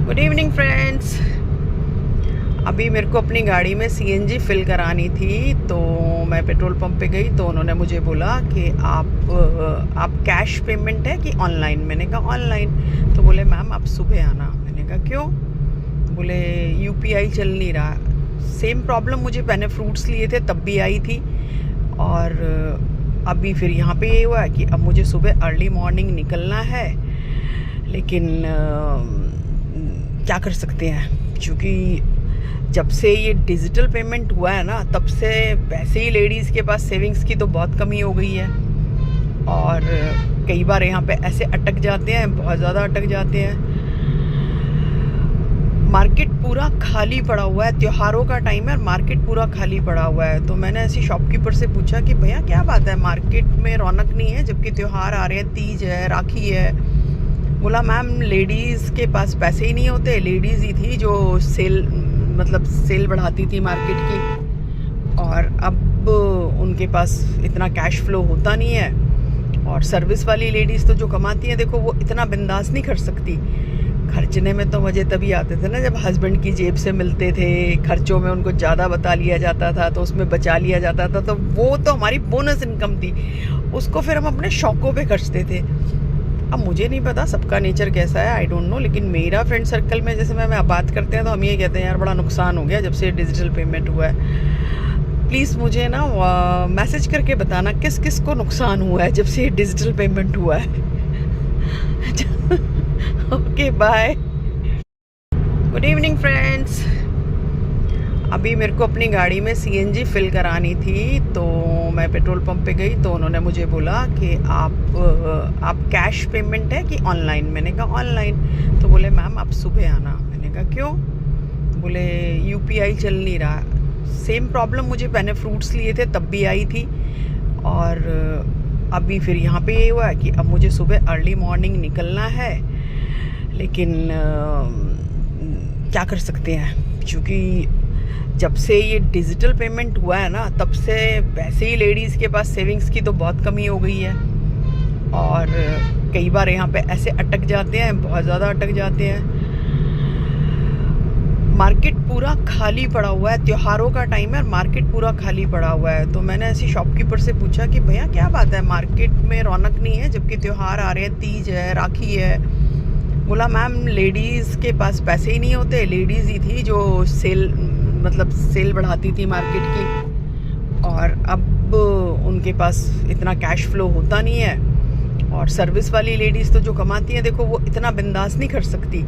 Good evening friends. अभी मेरे को अपनी गाड़ी में सीएनजी फिल करानी थी, तो मैं पेट्रोल पंप पे गई तो उन्होंने मुझे बोला कि आप कैश पेमेंट है कि ऑनलाइन। मैंने कहा ऑनलाइन। तो बोले मैम आप सुबह आना। मैंने कहा क्यों? बोले यूपीआई चल नहीं रहा। सेम प्रॉब्लम मुझे, मैंने फ्रूट्स लिए थे तब भी आई थी, और अभी फिर यहाँ पे ये हुआ है कि अब मुझे सुबह अर्ली मॉर्निंग निकलना है, लेकिन क्या कर सकते हैं, क्योंकि जब से ये डिजिटल पेमेंट हुआ है ना, तब से वैसे ही लेडीज़ के पास सेविंग्स की तो बहुत कमी हो गई है, और कई बार यहाँ पे ऐसे अटक जाते हैं, बहुत ज़्यादा अटक जाते हैं। मार्केट पूरा खाली पड़ा हुआ है, त्योहारों का टाइम है, मार्केट पूरा खाली पड़ा हुआ है। तो मैंने ऐसी शॉपकीपर से पूछा कि भैया क्या बात है, मार्केट में रौनक नहीं है जबकि त्योहार आ रहे हैं, तीज है, राखी है। बोला मैम लेडीज़ के पास पैसे ही नहीं होते, लेडीज़ ही थी जो सेल बढ़ाती थी मार्केट की, और अब उनके पास इतना कैश फ्लो होता नहीं है। और सर्विस वाली लेडीज़ तो जो कमाती हैं, देखो वो इतना बिंदास नहीं कर सकती। खर्चने में तो मज़े तभी आते थे ना जब हस्बैंड की जेब से मिलते थे, खर्चों में उनको ज़्यादा बता लिया जाता था तो उसमें बचा लिया जाता था, तो वो तो हमारी बोनस इनकम थी, उसको फिर हम अपने शौकों पे खर्चते थे। अब मुझे नहीं पता सबका नेचर कैसा है, आई डोंट नो, लेकिन मेरा फ्रेंड सर्कल में जैसे मैं बात करते हैं तो हम ये कहते हैं यार बड़ा नुकसान हो गया जब से डिजिटल पेमेंट हुआ है। प्लीज़ मुझे ना मैसेज करके बताना किस किस को नुकसान हुआ है जब से डिजिटल पेमेंट हुआ है। Okay bye. Good evening friends. अभी मेरे को अपनी गाड़ी में सीएनजी फिल करानी थी, तो मैं पेट्रोल पंप पे गई तो उन्होंने मुझे बोला कि आप कैश पेमेंट है कि ऑनलाइन। मैंने कहा ऑनलाइन। तो बोले मैम आप सुबह आना। मैंने कहा क्यों? बोले यूपीआई चल नहीं रहा। सेम प्रॉब्लम मुझे, मैंने फ्रूट्स लिए थे तब भी आई थी, और अभी फिर यहाँ पे ये हुआ है कि अब मुझे सुबह अर्ली मॉर्निंग निकलना है, लेकिन क्या कर सकते हैं, क्योंकि जब से ये डिजिटल पेमेंट हुआ है ना, तब से वैसे ही लेडीज़ के पास सेविंग्स की तो बहुत कमी हो गई है, और कई बार यहाँ पे ऐसे अटक जाते हैं, बहुत ज़्यादा अटक जाते हैं। मार्केट पूरा खाली पड़ा हुआ है, त्योहारों का टाइम है, मार्केट पूरा खाली पड़ा हुआ है। तो मैंने ऐसी शॉपकीपर से पूछा कि भैया क्या बात है, मार्केट में रौनक नहीं है जबकि त्योहार आ रहे हैं, तीज है, राखी है। बोला मैम लेडीज़ के पास पैसे ही नहीं होते, लेडीज़ ही थी जो सेल बढ़ाती थी मार्केट की, और अब उनके पास इतना कैश फ्लो होता नहीं है। और सर्विस वाली लेडीज़ तो जो कमाती हैं, देखो वो इतना बिंदास नहीं कर सकती।